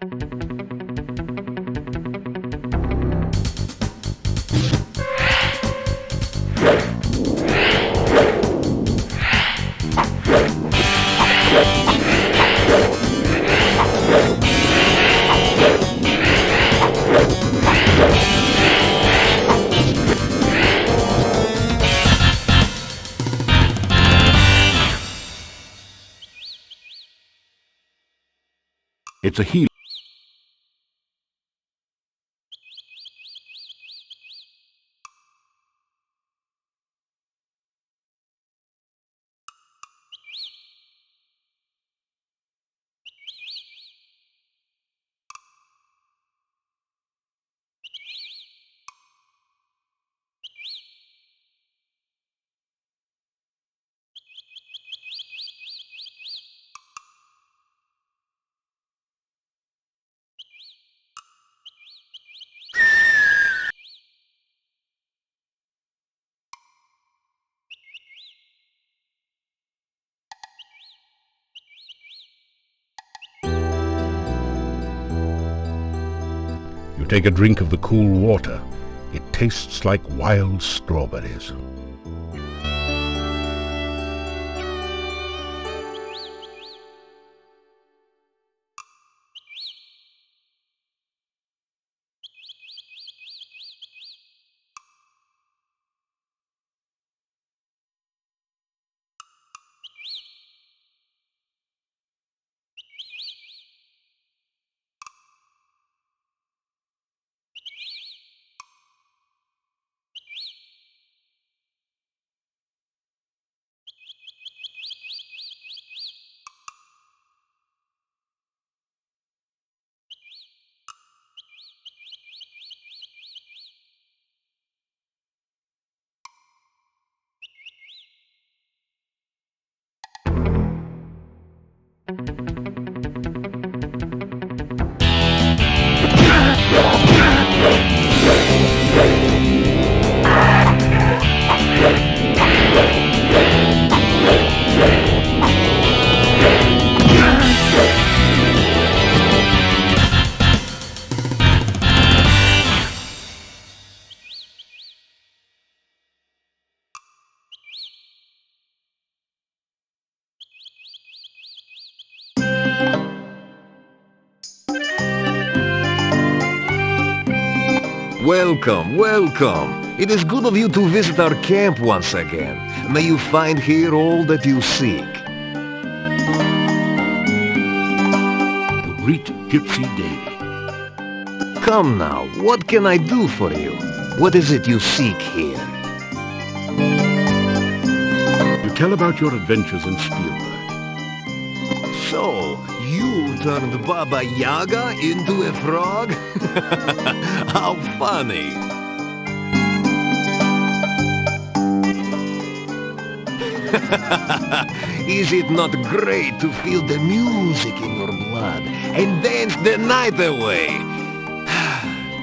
It's a heal. You take a drink of the cool water. It tastes like wild strawberries. Welcome, welcome. It is good of you to visit our camp once again. May you find here all that you seek. You greet Gypsy daily. Come now, what can I do for you? What is it you seek here? You tell about your adventures in Spielberg. So, you turned Baba Yaga into a frog? How funny! Is it not great to feel the music in your blood and dance the night away?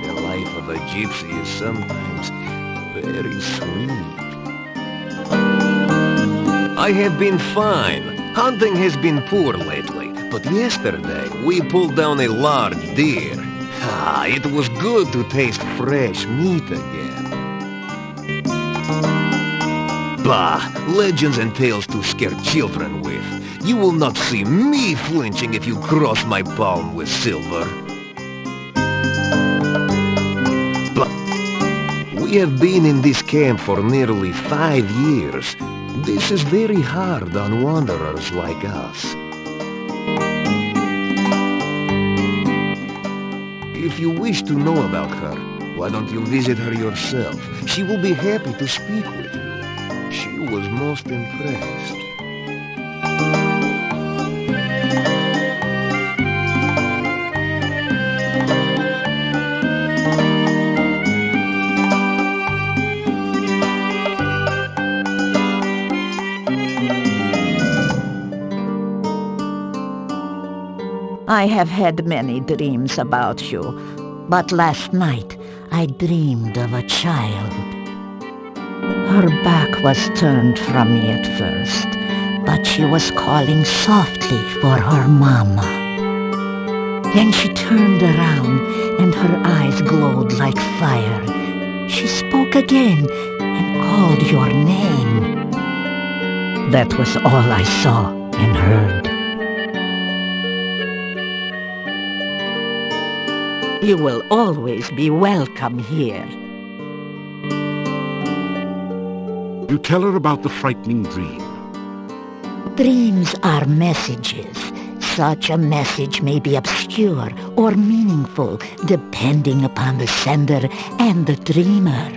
The life of a gypsy is sometimes very sweet. I have been fine. Hunting has been poor lately, but yesterday we pulled down a large deer. It was good to taste fresh meat again. Bah, legends and tales to scare children with. You will not see me flinching if you cross my palm with silver. But we have been in this camp for nearly 5 years. This is very hard on wanderers like us. If you wish to know about her, why don't you visit her yourself? She will be happy to speak with you. She was most impressed. I have had many dreams about you, but last night I dreamed of a child. Her back was turned from me at first, but she was calling softly for her mama. Then she turned around, and her eyes glowed like fire. She spoke again and called your name. That was all I saw and heard. You will always be welcome here. You tell her about the frightening dream. Dreams are messages. Such a message may be obscure or meaningful, depending upon the sender and the dreamer.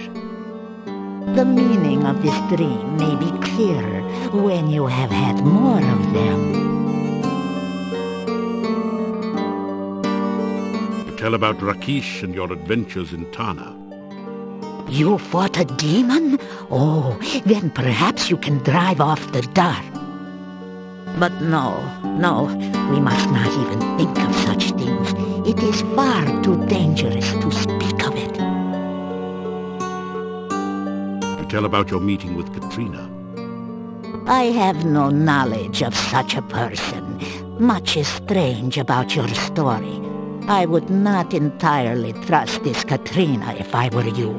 The meaning of this dream may be clearer when you have had more of them. You tell about Rakesh and your adventures in Tana. You fought a demon? Oh, then perhaps you can drive off the dark. But no, we must not even think of such things. It is far too dangerous to speak of it. You tell about your meeting with Katrina. I have no knowledge of such a person. Much is strange about your story. I would not entirely trust this Katrina if I were you.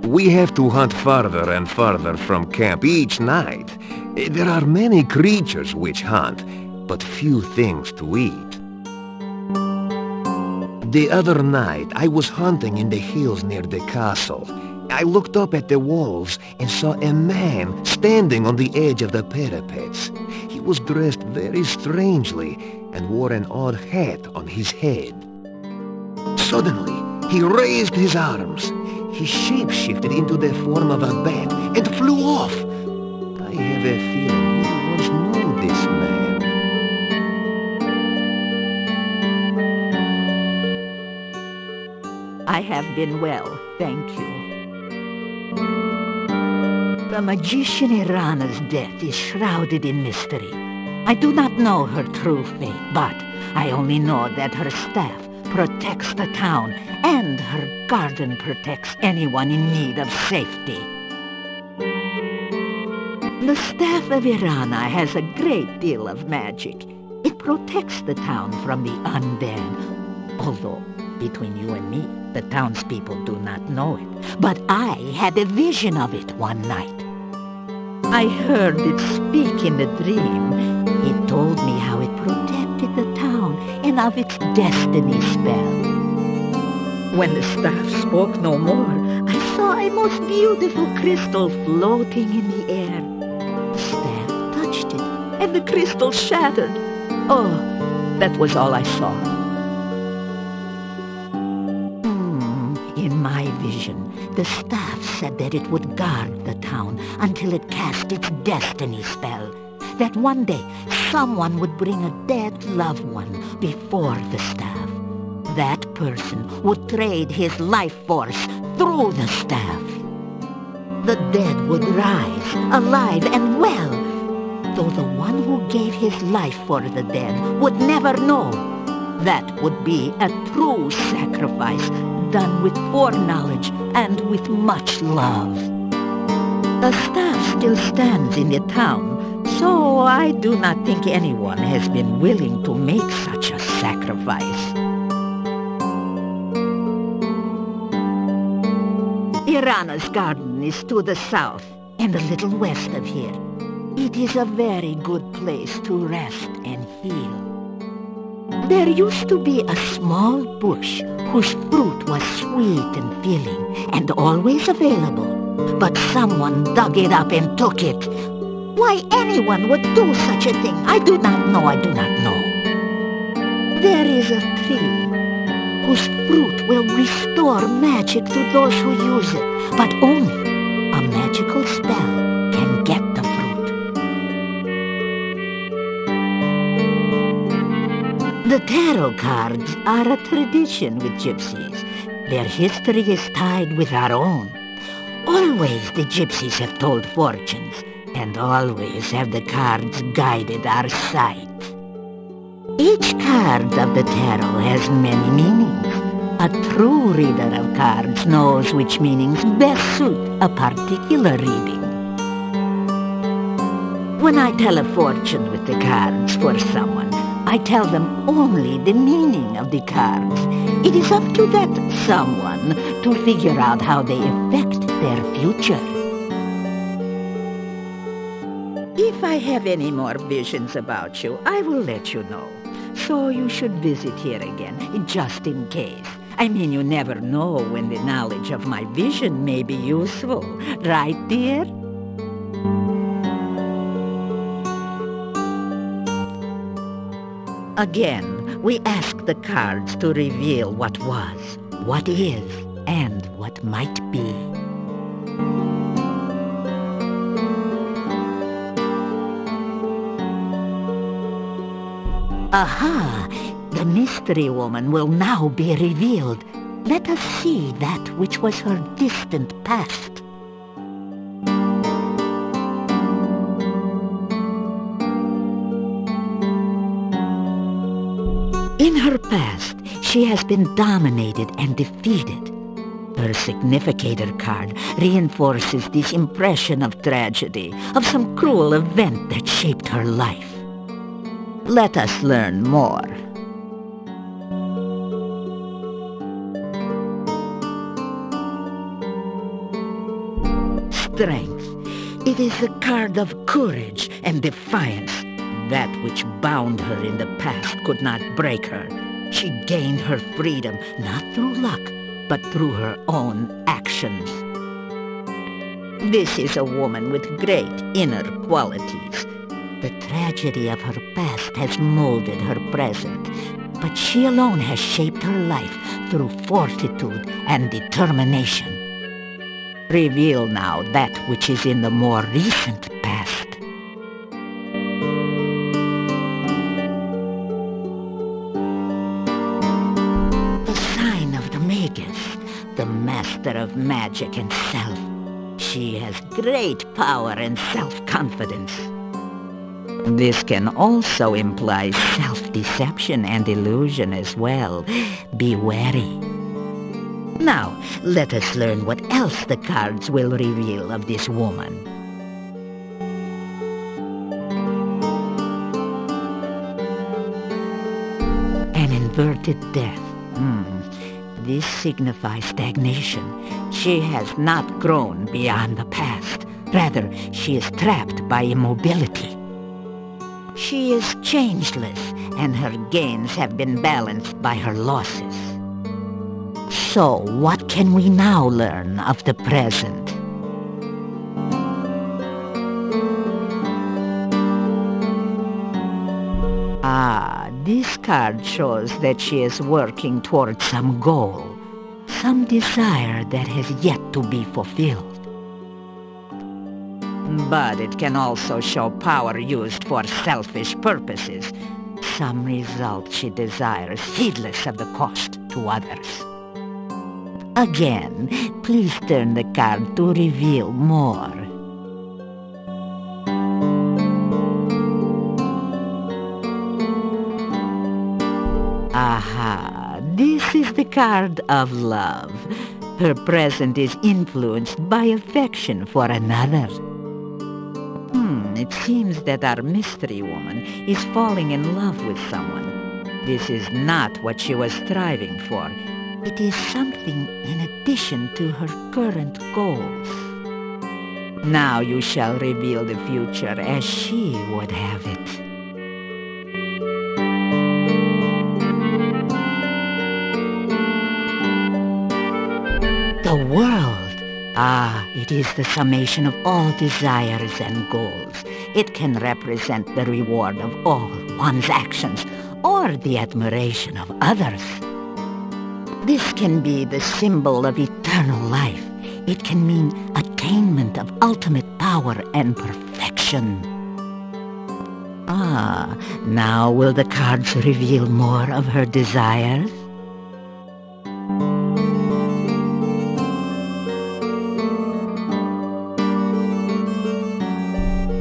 We have to hunt farther and farther from camp each night. There are many creatures which hunt, but few things to eat. The other night, I was hunting in the hills near the castle. I looked up at the walls and saw a man standing on the edge of the parapets. He was dressed very strangely and wore an odd hat on his head. Suddenly, he raised his arms. He shape-shifted into the form of a bat and flew off. I have a feeling you once knew this man. I have been well, thank you. The magician Irana's death is shrouded in mystery. I do not know her true fate, but I only know that her staff protects the town, and her garden protects anyone in need of safety. The staff of Irana has a great deal of magic. It protects the town from the undead, although, between you and me, the townspeople do not know it. But I had a vision of it one night. I heard it speak in the dream. It told me how it protected the town and of its destiny spell. When the staff spoke no more, I saw a most beautiful crystal floating in the air. The staff touched it, and the crystal shattered. Oh, that was all I saw. In my vision, the staff said that it would guard the town until it cast its destiny spell. That one day, someone would bring a dead loved one before the staff. That person would trade his life force through the staff. The dead would rise, alive and well, though the one who gave his life for the dead would never know. That would be a true sacrifice, done with foreknowledge and with much love. The staff still stands in the town, so I do not think anyone has been willing to make such a sacrifice. Irana's garden is to the south and a little west of here. It is a very good place to rest and heal. There used to be a small bush whose fruit was sweet and filling and always available, but someone dug it up and took it. Why anyone would do such a thing, I do not know. There is a tree whose fruit will restore magic to those who use it, but only a magical spell can get the fruit. The tarot cards are a tradition with gypsies. Their history is tied with our own. Always the gypsies have told fortunes, and always have the cards guided our sight. Each card of the tarot has many meanings. A true reader of cards knows which meanings best suit a particular reading. When I tell a fortune with the cards for someone, I tell them only the meaning of the cards. It is up to that someone to figure out how they affect their future. If I have any more visions about you, I will let you know. So you should visit here again, just in case. I mean, you never know when the knowledge of my vision may be useful. Right, dear? Again, we ask the cards to reveal what was, what is, and what might be. Aha! The mystery woman will now be revealed. Let us see that which was her distant past. In her past, she has been dominated and defeated. Her significator card reinforces this impression of tragedy, of some cruel event that shaped her life. Let us learn more. Strength. It is a card of courage and defiance. That which bound her in the past could not break her. She gained her freedom not through luck, but through her own actions. This is a woman with great inner qualities. The tragedy of her past has molded her present, but she alone has shaped her life through fortitude and determination. Reveal now that which is in the more recent past. The sign of the Magus, the master of magic and self. She has great power and self-confidence. This can also imply self-deception and illusion as well. Be wary. Now, let us learn what else the cards will reveal of this woman. An inverted death. This signifies stagnation. She has not grown beyond the past. Rather, she is trapped by immobility. She is changeless, and her gains have been balanced by her losses. So, what can we now learn of the present? This card shows that she is working towards some goal, some desire that has yet to be fulfilled. But it can also show power used for selfish purposes, some result she desires heedless of the cost to others. Again, please turn the card to reveal more. Aha, this is the card of love. Her present is influenced by affection for another. It seems that our mystery woman is falling in love with someone. This is not what she was striving for. It is something in addition to her current goals. Now you shall reveal the future as she would have it. The world. It is the summation of all desires and goals. It can represent the reward of all one's actions or the admiration of others. This can be the symbol of eternal life. It can mean attainment of ultimate power and perfection. Now will the cards reveal more of her desires?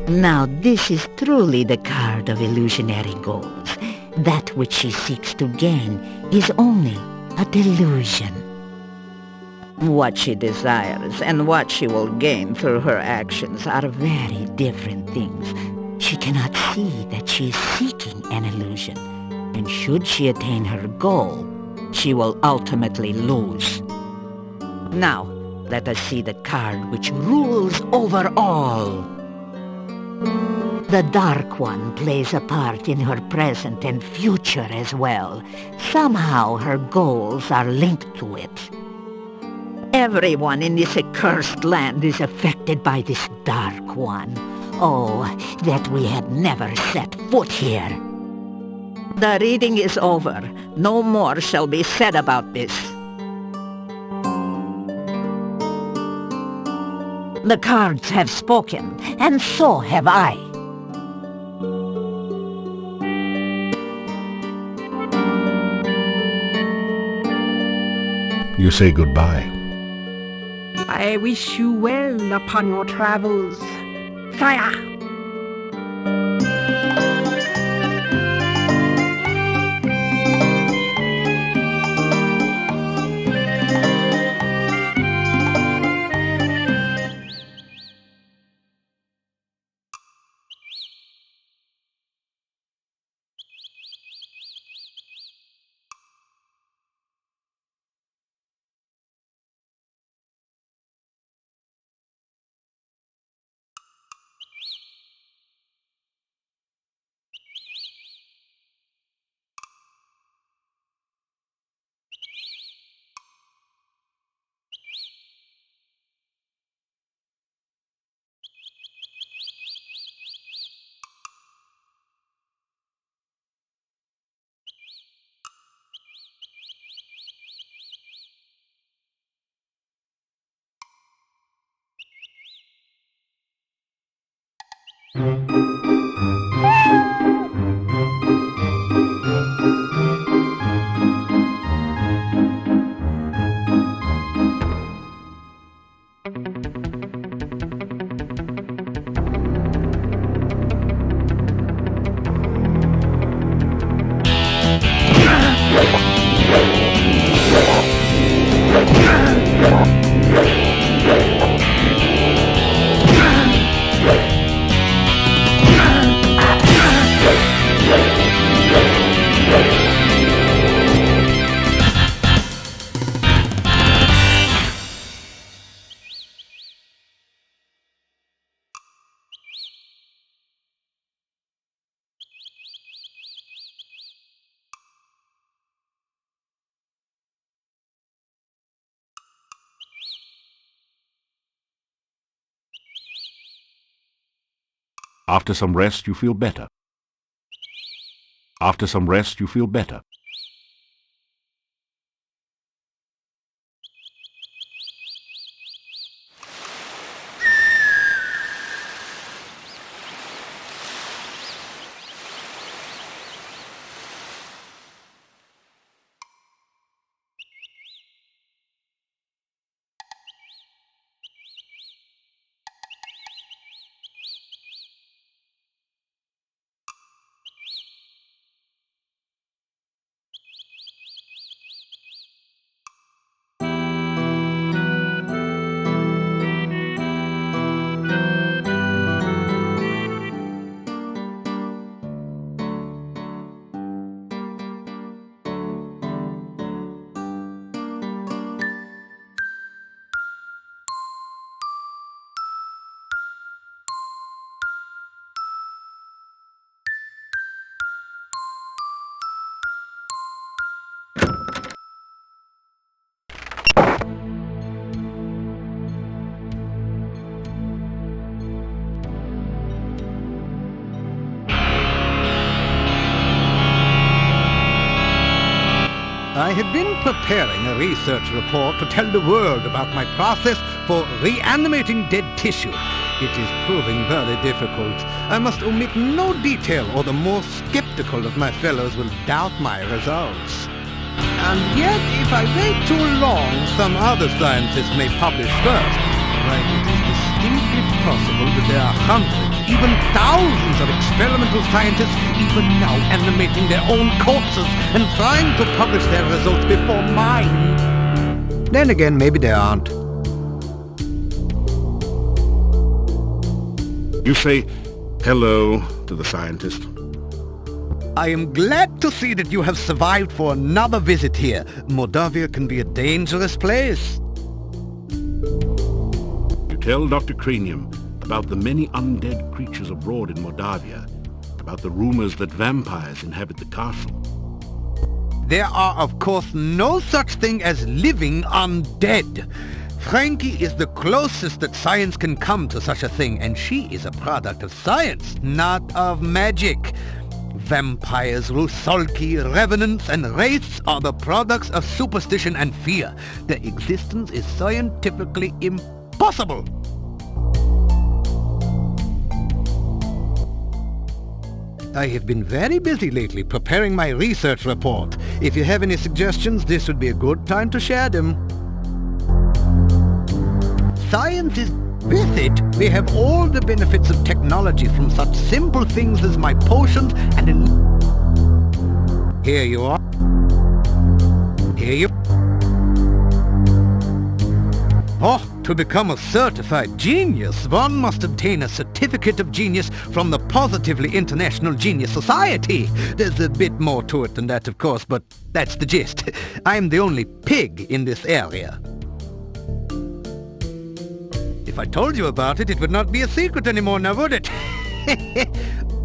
Now this is truly the card of illusionary goals. That which she seeks to gain is only a delusion. What she desires and what she will gain through her actions are very different things. She cannot see that she is seeking an illusion, and should she attain her goal, she will ultimately lose. Now, let us see the card which rules over all. The Dark One plays a part in her present and future as well. Somehow her goals are linked to it. Everyone in this accursed land is affected by this Dark One. Oh, that we had never set foot here. The reading is over. No more shall be said about this. The cards have spoken, and so have I. You say goodbye. I wish you well upon your travels, sire. After some rest, you feel better. After some rest, you feel better. I had been preparing a research report to tell the world about my process for reanimating dead tissue. It is proving very difficult. I must omit no detail, or the more skeptical of my fellows will doubt my results. And yet, if I wait too long, some other scientists may publish first. Right, it is distinctly possible that there are hundreds, even thousands of experimental scientists even now animating their own corpses and trying to publish their results before mine? Then again, maybe there aren't. You say hello to the scientist. I am glad to see that you have survived for another visit here. Moldavia can be a dangerous place. You tell Dr. Cranium about the many undead creatures abroad in Moldavia, about the rumors that vampires inhabit the castle. There are, of course, no such thing as living undead. Frankie is the closest that science can come to such a thing, and she is a product of science, not of magic. Vampires, Rusalki, revenants, and wraiths are the products of superstition and fear. Their existence is scientifically impossible. I have been very busy lately preparing my research report. If you have any suggestions, this would be a good time to share them. Science is with it. We have all the benefits of technology, from such simple things as my potions and Here you are. Here you... Oh, to become a certified genius, one must obtain a certificate of genius from the Positively International Genius Society. There's a bit more to it than that, of course, but that's the gist. I'm the only pig in this area. If I told you about it, it would not be a secret anymore now, would it?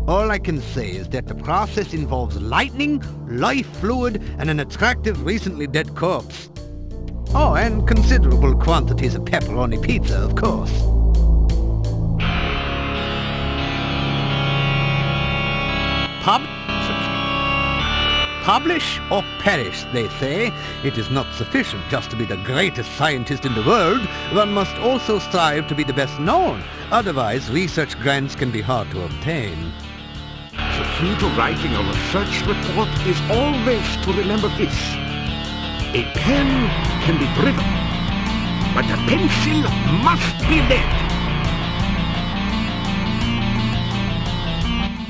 All I can say is that the process involves lightning, life fluid, and an attractive, recently dead corpse. Oh, and considerable quantities of pepperoni pizza, of course. Publish or perish, they say. It is not sufficient just to be the greatest scientist in the world. One must also strive to be the best known. Otherwise, research grants can be hard to obtain. The key to writing a research report is always to remember this. A pen can be driven, but a pencil must be led.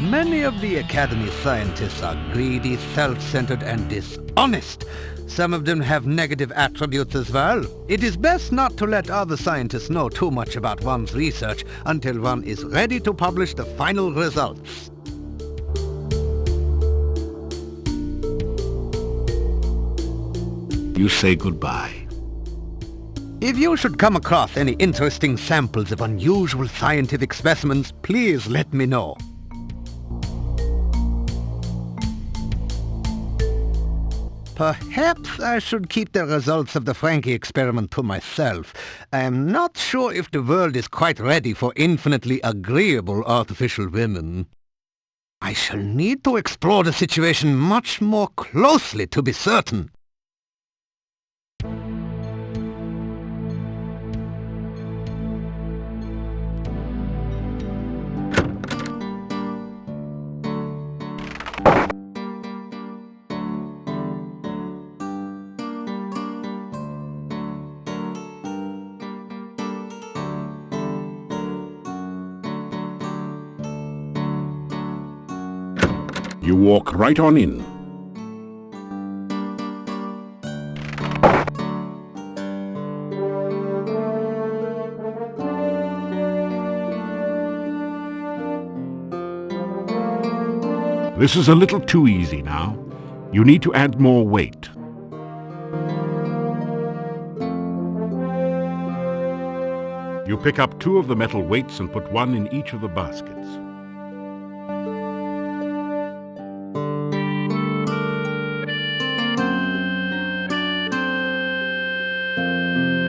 Many of the Academy scientists are greedy, self-centered, and dishonest. Some of them have negative attributes as well. It is best not to let other scientists know too much about one's research until one is ready to publish the final results. You say goodbye. If you should come across any interesting samples of unusual scientific specimens, please let me know. Perhaps I should keep the results of the Frankie experiment to myself. I am not sure if the world is quite ready for infinitely agreeable artificial women. I shall need to explore the situation much more closely to be certain. You walk right on in. This is a little too easy now. You need to add more weight. You pick up 2 of the metal weights and put 1 in each of the baskets.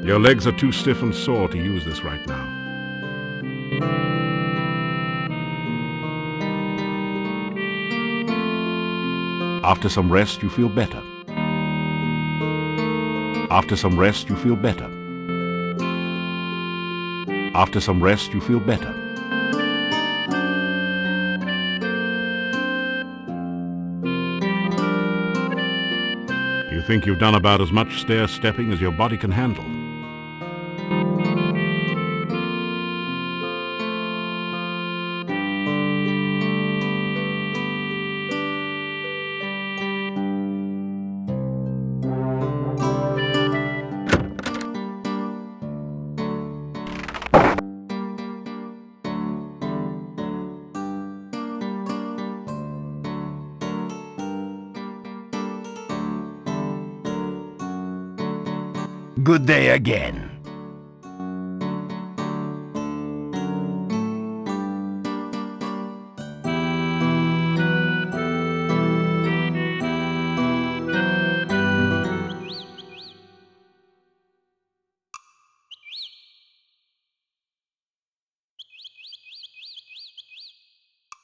Your legs are too stiff and sore to use this right now. After some rest, you feel better. After some rest, you feel better. After some rest, you feel better. You think you've done about as much stair-stepping as your body can handle. good day again.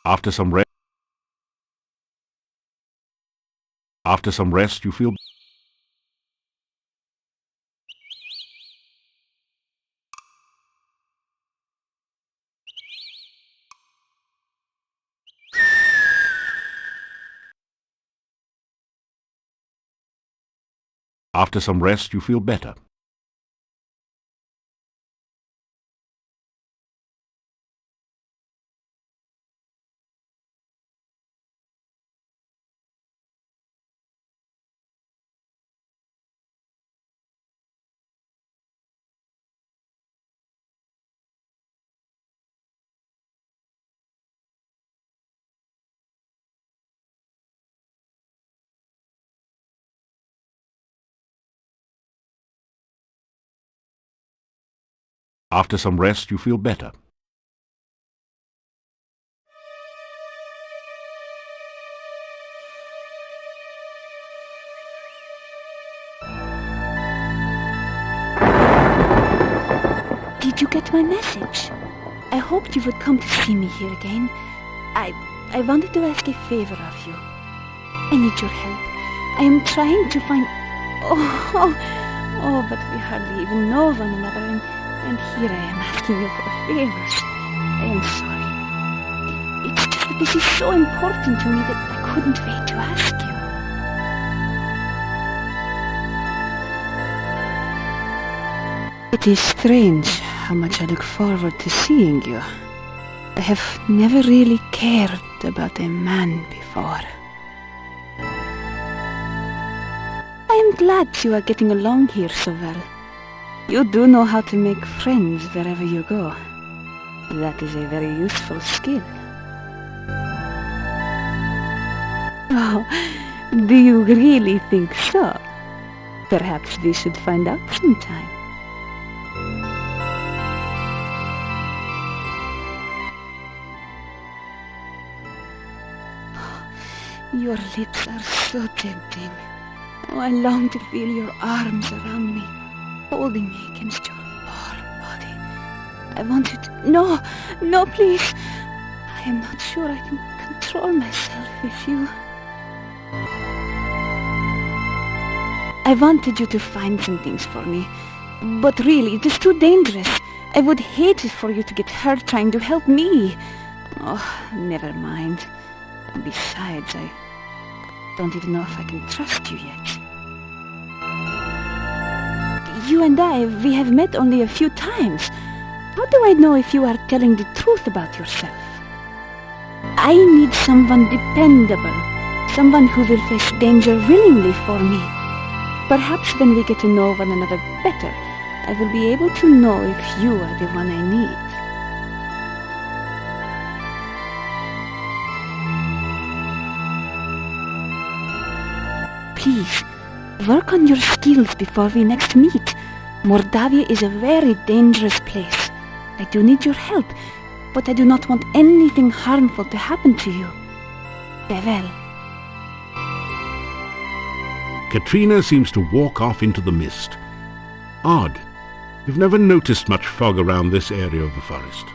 After some rest, you feel... After some rest, you feel better. After some rest, you feel better. Did you get my message? I hoped you would come to see me here again. I wanted to ask a favor of you. I need your help. I am trying to find... Oh, but we hardly even know one another, and here I am asking you for favors. I am sorry. It's just that this is so important to me that I couldn't wait to ask you. It is strange how much I look forward to seeing you. I have never really cared about a man before. I am glad you are getting along here so well. You do know how to make friends wherever you go. That is a very useful skill. Oh, do you really think so? Perhaps we should find out sometime. Your lips are so tempting. Oh, I long to feel your arms around me, holding me against your warm body. I want you to... No, please. I am not sure I can control myself with you. I wanted you to find some things for me, but really, it is too dangerous. I would hate it for you to get hurt trying to help me. Oh, never mind. Besides, I don't even know if I can trust you yet. You and we have met only a few times. How do I know if you are telling the truth about yourself? I need someone dependable, someone who will face danger willingly for me. Perhaps when we get to know one another better, I will be able to know if you are the one I need. Please, work on your skills before we next meet. Mordavia is a very dangerous place. I do need your help, but I do not want anything harmful to happen to you. Farewell. Katrina seems to walk off into the mist. Odd. You've never noticed much fog around this area of the forest.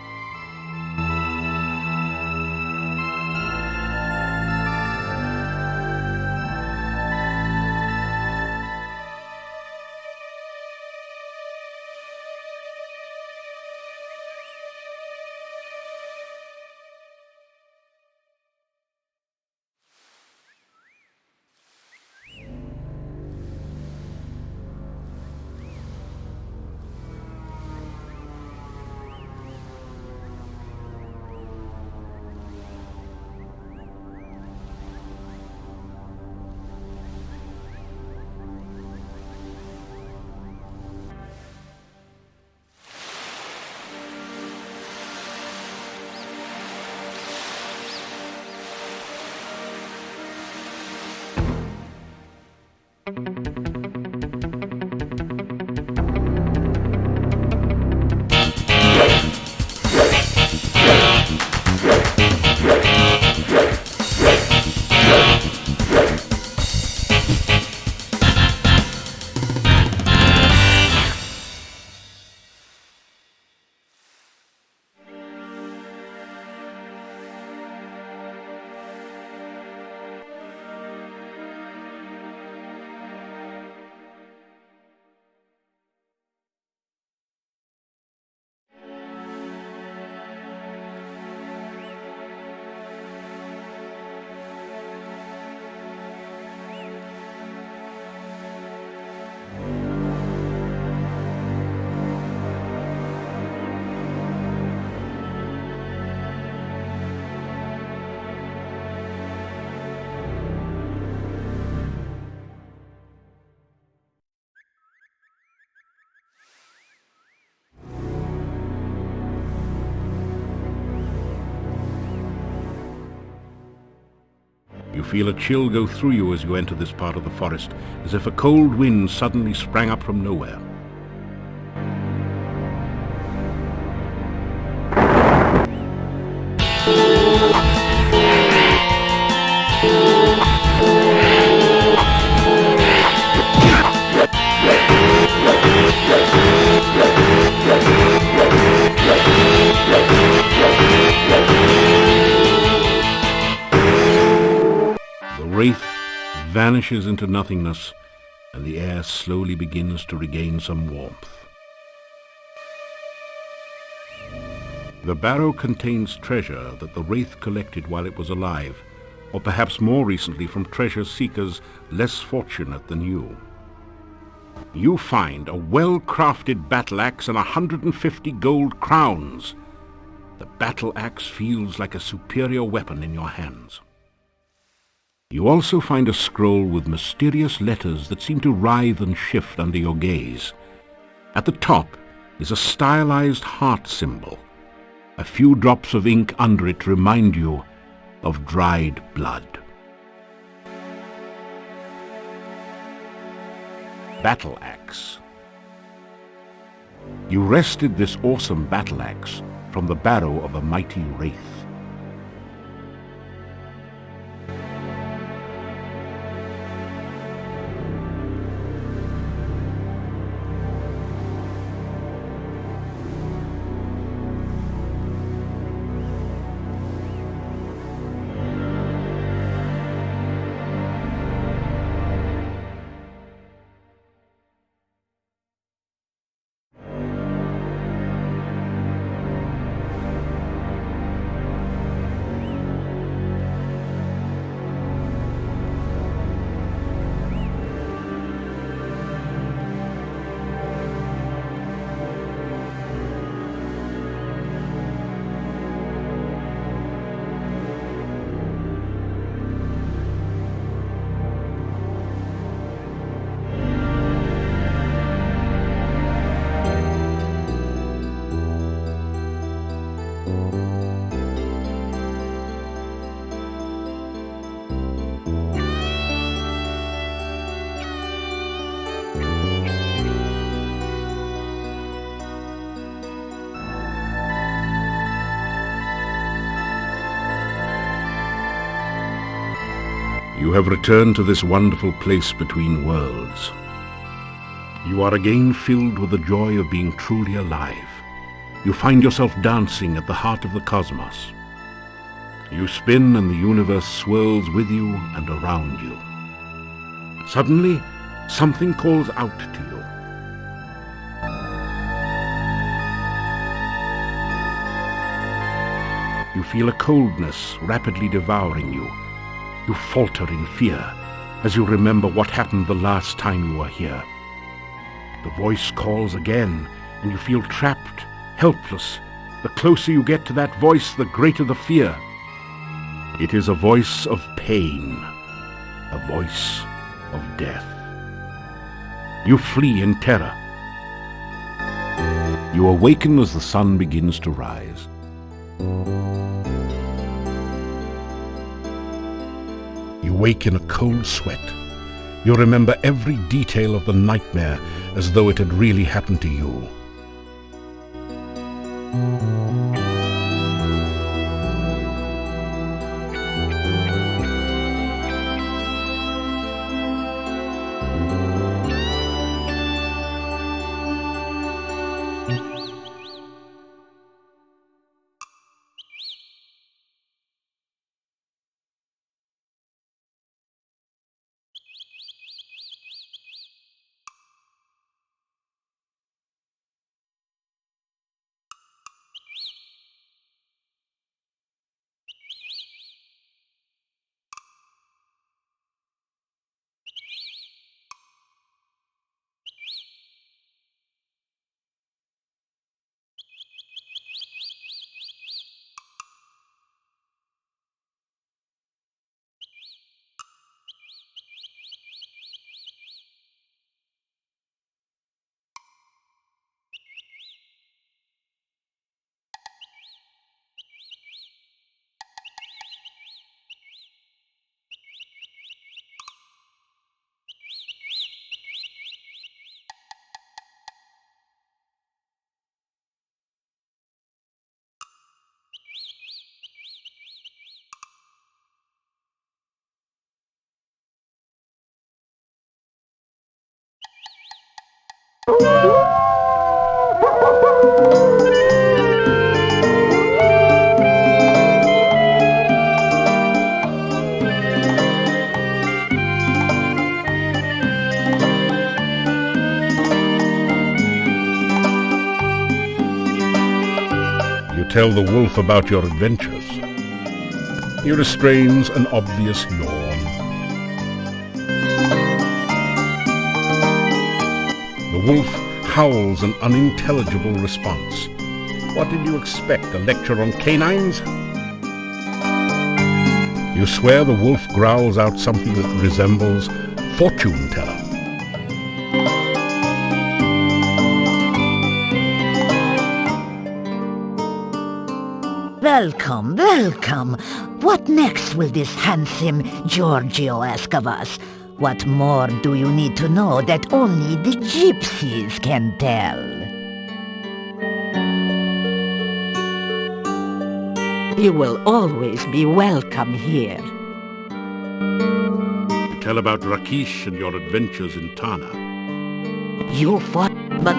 feel a chill go through you as you enter this part of the forest, as if a cold wind suddenly sprang up from nowhere. The wraith vanishes into nothingness, and the air slowly begins to regain some warmth. The barrow contains treasure that the wraith collected while it was alive, or perhaps more recently from treasure seekers less fortunate than you. You find a well-crafted battle axe and 150 gold crowns. The battle axe feels like a superior weapon in your hands. You also find a scroll with mysterious letters that seem to writhe and shift under your gaze. At the top is a stylized heart symbol. A few drops of ink under it remind you of dried blood. Battle axe. You wrested this awesome battle axe from the barrow of a mighty wraith. You have returned to this wonderful place between worlds. You are again filled with the joy of being truly alive. You find yourself dancing at the heart of the cosmos. You spin and the universe swirls with you and around you. Suddenly, something calls out to you. You feel a coldness rapidly devouring you. You falter in fear as you remember what happened the last time you were here. The voice calls again, and you feel trapped, helpless. The closer you get to that voice, the greater the fear. It is a voice of pain, a voice of death. You flee in terror. You awaken as the sun begins to rise. You wake in a cold sweat. You remember every detail of the nightmare as though it had really happened to you. You tell the wolf about your adventures. He restrains an obvious yawn. The wolf howls an unintelligible response. What did you expect, a lecture on canines? You swear the wolf growls out something that resembles Fortune Teller. Welcome, welcome. What next will this handsome Giorgio ask of us? What more do you need to know that only the gypsies can tell? You will always be welcome here. Tell about Rakesh and your adventures in Tana. You fought, but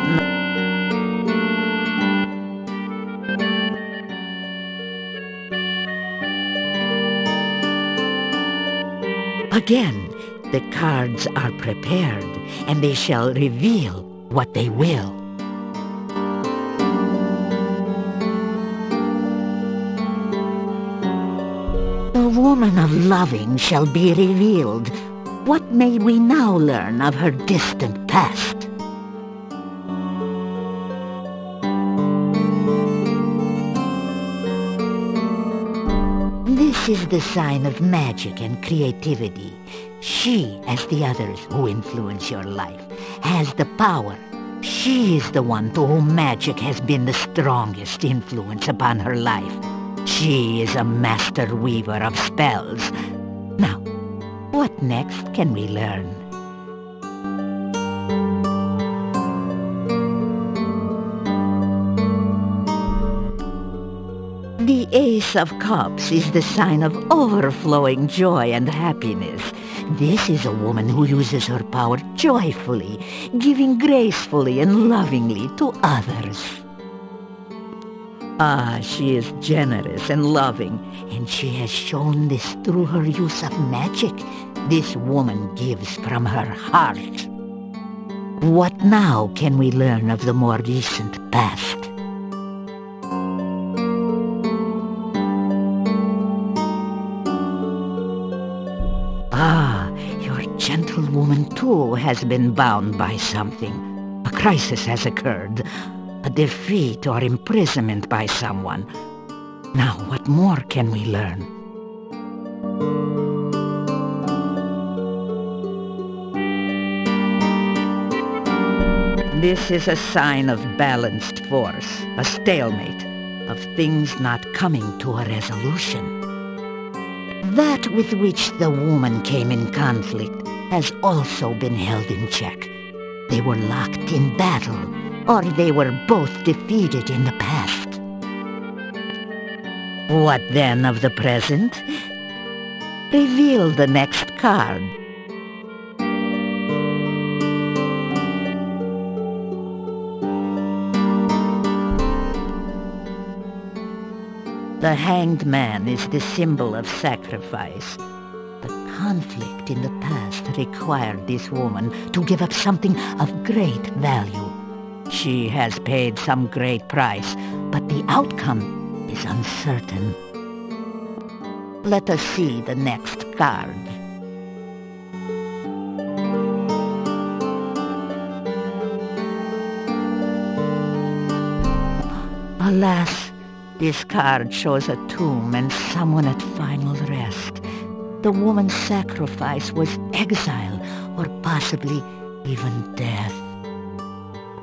again, the cards are prepared, and they shall reveal what they will. The woman of loving shall be revealed. What may we now learn of her distant past? This is the sign of magic and creativity. She, as the others who influence your life, has the power. She is the one to whom magic has been the strongest influence upon her life. She is a master weaver of spells. Now, what next can we learn? The Ace of Cups is the sign of overflowing joy and happiness. This is a woman who uses her power joyfully, giving gracefully and lovingly to others. Ah, she is generous and loving, and she has shown this through her use of magic. This woman gives from her heart. What now can we learn of the more recent past? Ah, your gentlewoman too has been bound by something. A crisis has occurred. A defeat or imprisonment by someone. Now, what more can we learn? This is a sign of balanced force, a stalemate, of things not coming to a resolution. That with which the woman came in conflict has also been held in check. They were locked in battle, or they were both defeated in the past. What then of the present? Reveal the next card. The Hanged Man is the symbol of sacrifice. The conflict in the past required this woman to give up something of great value. She has paid some great price, but the outcome is uncertain. Let us see the next card. Alas, this card shows a tomb and someone at final rest. The woman's sacrifice was exile, or possibly even death.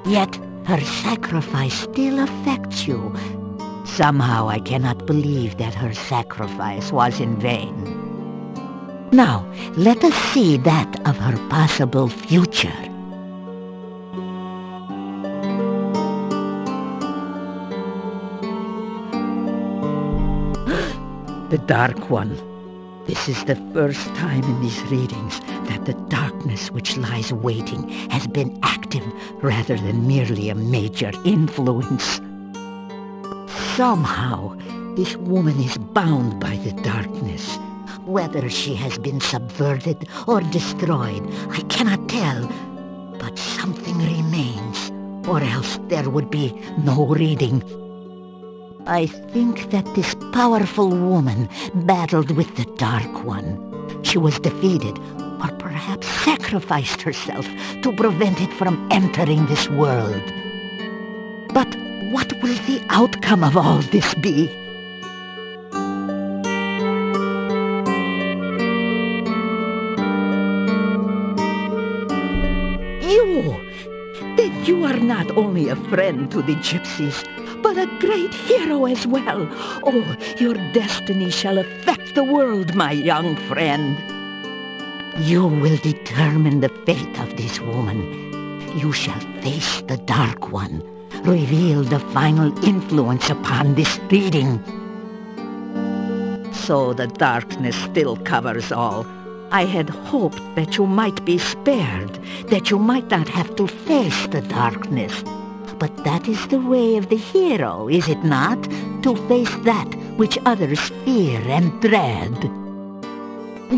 Yet her sacrifice still affects you. Somehow I cannot believe that her sacrifice was in vain. Now, let us see that of her possible future. The Dark One. This is the first time in these readings that the darkness which lies waiting has been active rather than merely a major influence. Somehow, this woman is bound by the darkness. Whether she has been subverted or destroyed, I cannot tell, but something remains, or else there would be no reading. I think that this powerful woman battled with the Dark One. She was defeated, or perhaps sacrificed herself to prevent it from entering this world. But what will the outcome of all this be? Then you are not only a friend to the gypsies, but a great hero as well. Oh, your destiny shall affect the world, my young friend. You will determine the fate of this woman. You shall face the Dark One, reveal the final influence upon this reading. So the darkness still covers all. I had hoped that you might be spared, that you might not have to face the darkness. But that is the way of the hero, is it not? To face that which others fear and dread.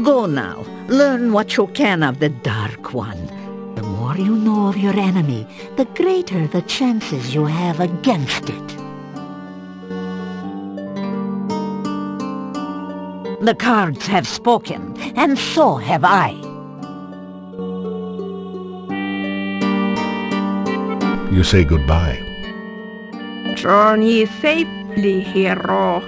Go now, learn what you can of the Dark One. The more you know of your enemy, the greater the chances you have against it. The cards have spoken, and so have I. You say goodbye. Journey safely, hero.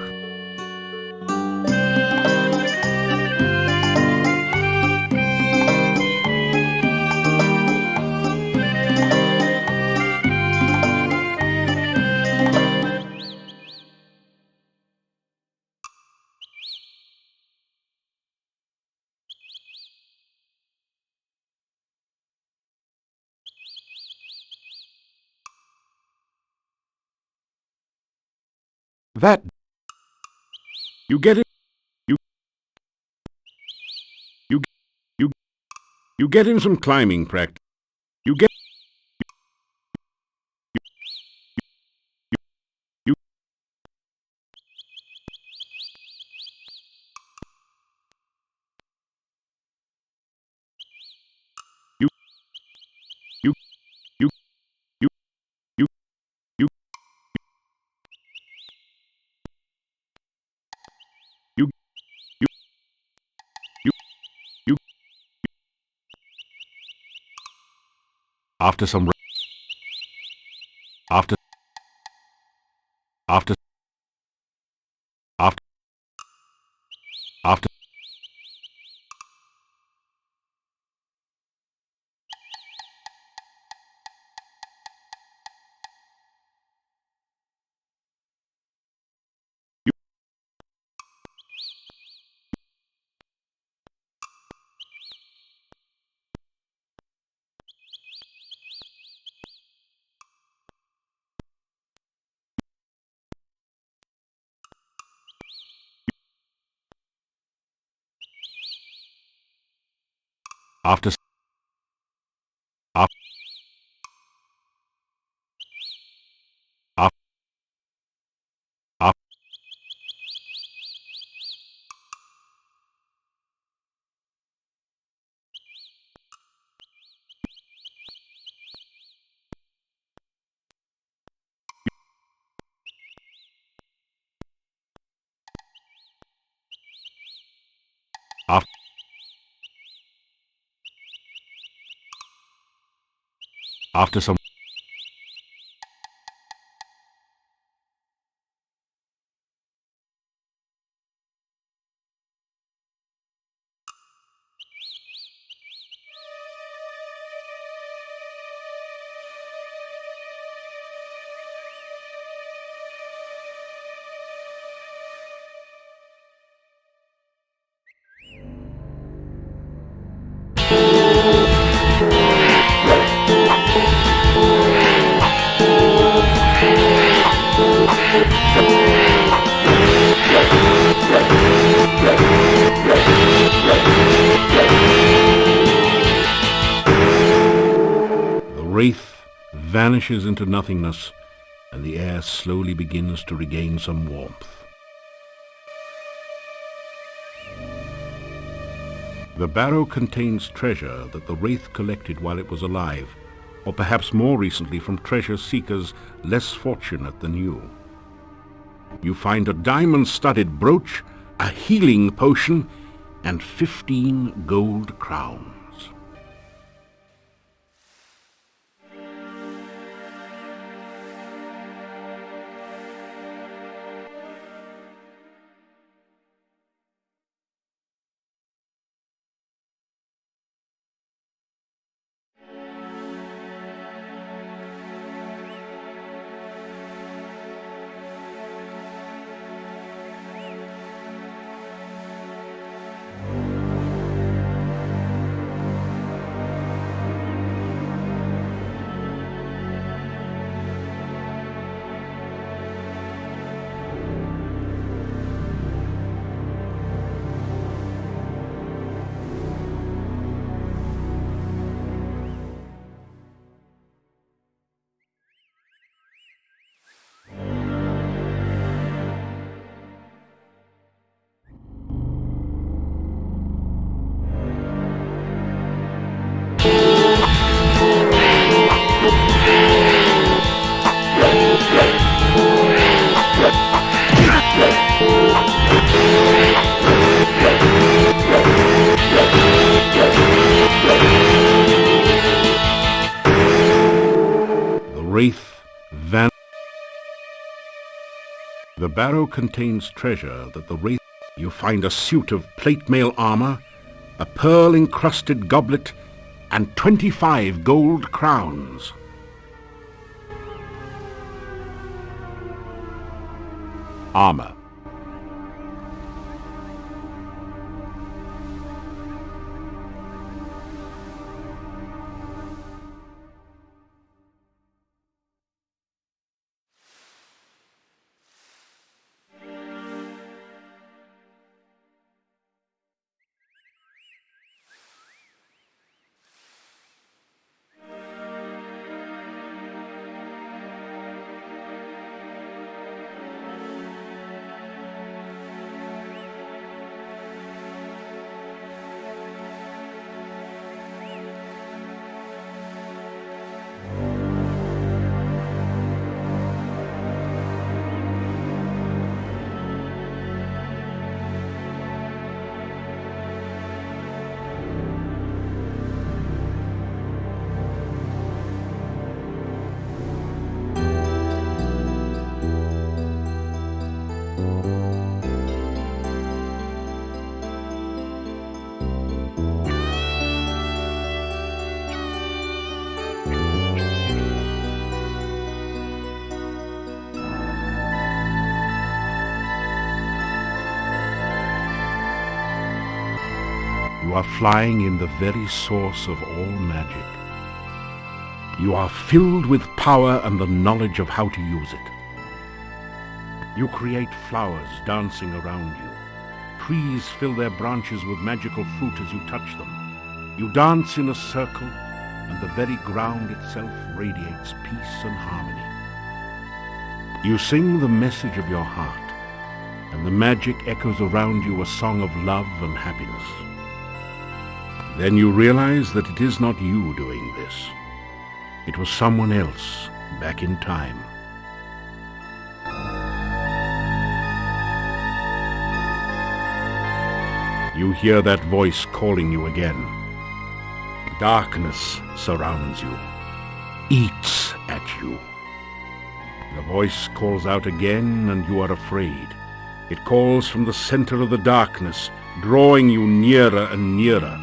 That... You get it? You get in some climbing practice. You get... You... You... You... You... You... You... You... You... You... You... You... After some... After... After... After... After... After... After... After... After... After some... wraith vanishes into nothingness, and the air slowly begins to regain some warmth. The barrow contains treasure that the wraith collected while it was alive, or perhaps more recently from treasure seekers less fortunate than you. You find a diamond-studded brooch, a healing potion, and 15 gold crowns. The barrow contains treasure that the wraith... You find a suit of plate mail armor, a pearl-encrusted goblet, and 25 gold crowns. Armor. You are flying in the very source of all magic. You are filled with power and the knowledge of how to use it. You create flowers dancing around you. Trees fill their branches with magical fruit as you touch them. You dance in a circle, and the very ground itself radiates peace and harmony. You sing the message of your heart, and the magic echoes around you a song of love and happiness. Then you realize that it is not you doing this. It was someone else back in time. You hear that voice calling you again. Darkness surrounds you, eats at you. The voice calls out again, and you are afraid. It calls from the center of the darkness, drawing you nearer and nearer.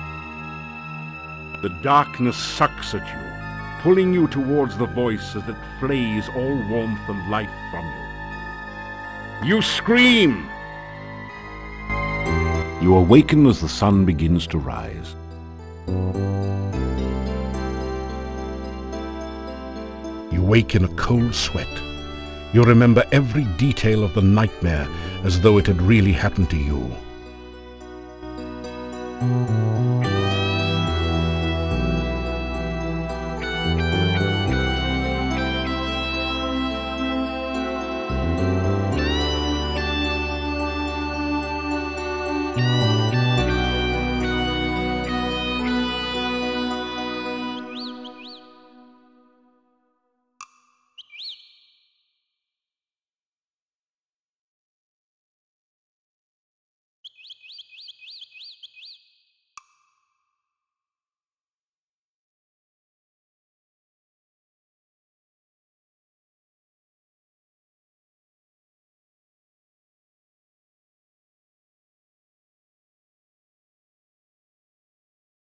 The darkness sucks at you, pulling you towards the voice as it flays all warmth and life from you. You scream! You awaken as the sun begins to rise. You wake in a cold sweat. You remember every detail of the nightmare as though it had really happened to you.